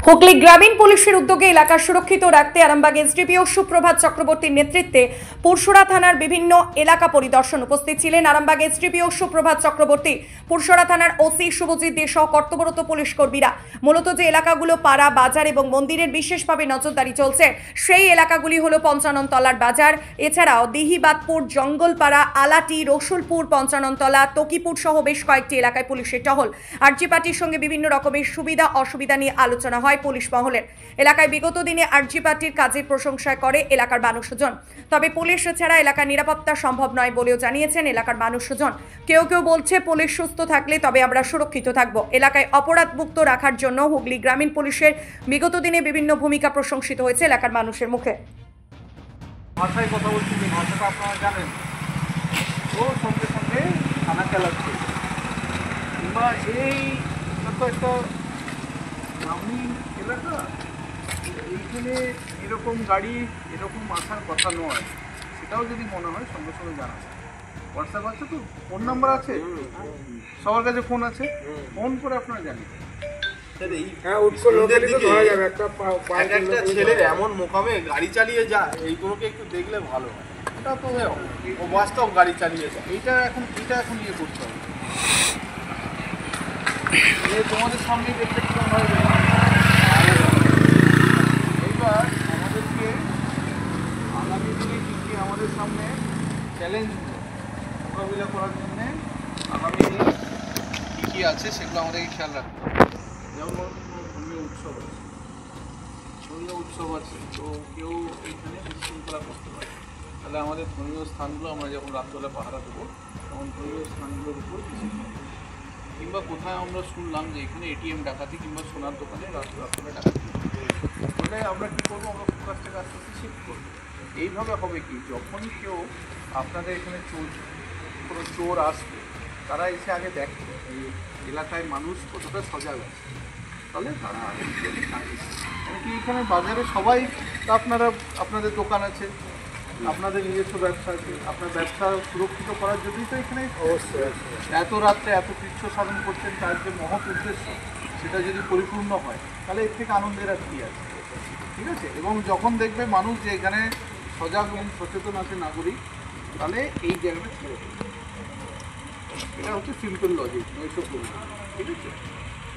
হুগলি গ্রামীণ পুলিশের উদ্যোগে এলাকা সুরক্ষিত রাখতে আরামবাগ এসডিপিও সুপ্রভাত চক্রবর্তীর নেতৃত্বে পুরসরা থানার বিভিন্ন এলাকা পরিদর্শন উপস্থিত ছিলেন আরামবাগ এসডিপিও সুপ্রভাত চক্রবর্তী, পুরসরা থানার ওসি শুভজিৎ দে সহ কর্তব্যরত পুলিশ কর্মীরা। মূলত যে এলাকাগুলো পাড়া, বাজার এবং মন্দিরের বিশেষভাবে নজরদারি চলছে সেই এলাকাগুলি হলো পঞ্চাননতলার বাজার, এছাড়াও দিহিবাদপুর, জঙ্গলপাড়া, আলাটি, রসুলপুর, পঞ্চাননতলা, তকিপুর সহ বেশ কয়েকটি এলাকায় পুলিশের টহল। আরজি পার্টির সঙ্গে বিভিন্ন রকমের সুবিধা অসুবিধা নিয়ে আলোচনা হয় পুলিশ মহলের। এলাকায় বিগত দিনে আরজি পার্টির কাজের প্রশংসা করে এলাকার মানুষজন। তবে পুলিশ ছাড়া এলাকার নিরাপত্তা সম্ভব নয় বলেও জানিয়েছেন এলাকার মানুষজন। কেউ কেউ বলছে পুলিশ সুস্থ থাকলে তবে আমরা সুরক্ষিত থাকব। এলাকায় অপরাধ মুক্ত রাখার জন্য হুগলি গ্রামীণ পুলিশের বিগত দিনে বিভিন্ন ভূমিকা প্রশংসিত হয়েছে এলাকার মানুষের মুখে। ভাষায় কথা বলছি, যে ভাষাটা আপনারা জানেন, ও সঙ্গে সঙ্গে থানা চালাচ্ছে। কিংবা এই একটা গ্রামীণ এলাকা, এইখানে এরকম গাড়ি এরকম আসার কথা নয়, সেটাও যদি মনে হয় সঙ্গে সঙ্গে জানাবে। হোয়াটসঅ্যাপ আছে, তো ফোন নাম্বার আছে, সবার কাছে ফোন আছে, ফোন করে আপনারা জানেন। একটা ছেলের এমন মোকামে গাড়ি চালিয়ে যায়, এইগুলোকে একটু দেখলে ভালো হয়। এটা তো বাস্তব গাড়ি চালিয়ে যায়, এটা এখন ইয়ে করতে হবে। তোমাদের সামনেই দেখতে কিরকম হয়। এইবার আমাদেরকে আগামী দিনে কী কী আমাদের সামনে চ্যালেঞ্জ মোকাবিলা করার জন্যে আগামী দিন কী কী আছে সেগুলো আমাদেরকে খেয়াল রাখতে হবে। যেমন ধর্মীয় উৎসব আছে, তো কেউ এইখানে বিশৃঙ্খলা করতে পারে, তাহলে আমাদের ধর্মীয় স্থানগুলো আমরা যখন রাত্রবেলা পাহারা দেবো তখন ধর্মীয় স্থানগুলোর উপর কিংবা কোথায় আমরা শুনলাম যে এখানে এটিএম ডাকাতি কিংবা সোনার দোকানে রাত্রে ডাকাতি, তাহলে আমরা কী করবো, আমরা ফোকাসটাকে আস্তে আস্তে শিফট করবো। এইভাবে হবে কি, যখনই কেউ আপনাদের এখানে কোনো চোর আসবে, তারা এসে আগে দেখে এই এলাকায় মানুষ কতটা সজাগ আছে, তাহলে তারা কি এখানে বাজারে সবাই আপনাদের দোকান আছে, আপনাদের নিজস্ব ব্যবসা আছে, আপনার ব্যবসা সুরক্ষিত করার জন্যই তো এখানে অবশ্যই এত রাত্রে এত কৃচ্ছ সাধন করছেন। তার যে মহৎ উদ্দেশ্য, সেটা যদি পরিপূর্ণ হয় তাহলে এর থেকে আনন্দের আর কী আছে, ঠিক আছে। এবং যখন দেখবে মানুষ যে এখানে সজাগ এবং সচেতন আছে নাগরিক, তাহলে এই জায়গাটা ছেড়ে দেবে। এটা হচ্ছে সিম্পল লজিক, নৈশব করুন, ঠিক আছে।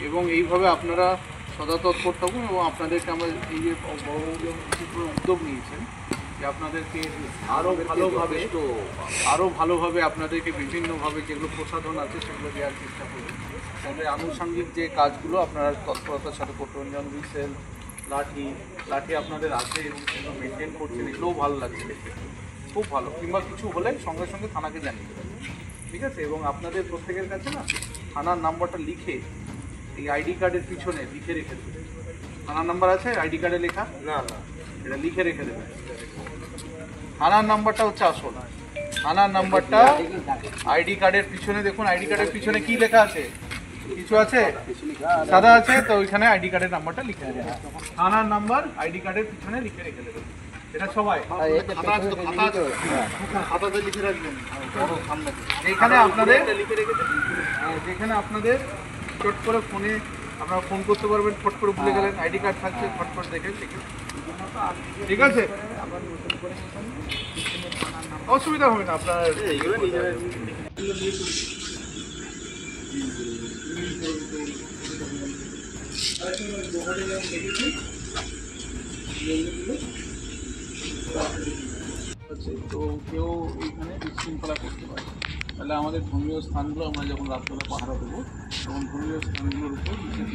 এবং এইভাবে আপনারা সদা তৎপর থাকুন। এবং আপনাদেরকে আমরা এই যে বড় উদ্যোগ নিয়েছেন যে আপনাদেরকে আরও ভালোভাবে আপনাদেরকে বিভিন্নভাবে যেগুলো প্রসাধন আছে সেগুলো দেওয়ার চেষ্টা করবেন। তবে আনুষঙ্গিক যে কাজগুলো আপনারা তৎপরতার সাথে করবেন, যেমন হুইসেল, লাঠি আপনাদের আছে এবং সেগুলো মেনটেন করছেন, এগুলোও ভালো লাগছে দেখতে, খুব ভালো। কিংবা কিছু হলে সঙ্গে সঙ্গে থানাকে জানিয়ে দেবেন, ঠিক আছে। এবং আপনাদের প্রত্যেকের কাছে না থানার নাম্বারটা লিখে এই আইডি কার্ডের পিছনে লিখে রেখে দেবেন। থানার নাম্বার আছে আইডি কার্ডে লেখা? না, এটা লিখে রেখে দেবেন। থানার নাম্বারটা হচ্ছে আসল, থানার নাম্বারটা আইডি কার্ডের পিছনে দেখুন। আইডি কার্ডের পিছনে কি লেখা আছে? কিছু আছে? সাদা আছে, তো ওইখানে আইডি কার্ডের নাম্বারটা লিখে দেবেন। থানার নাম্বার আইডি কার্ডের পিছনে লিখে রেখে দেবেন। এটা সবাই খাতাতে লিখে রাখবেন, যেখানে আপনাদের চট করে ফোনে আপনারা ফোন করতে পারবেন, ফট করে ভুলে গেলেন, আইডি কার্ড থাকছে, ফট করে দেখে শিখে, ঠিক আছে, অসুবিধা হবে না আপনার। তো কেউ এইখানে বিশৃঙ্খলা করতে পারে, তাহলে আমাদের ধর্মীয় স্থানগুলো আমরা যখন রাত্রে পাহারা দেবো তখন ধর্মীয় স্থানগুলোর উপর বিশেষ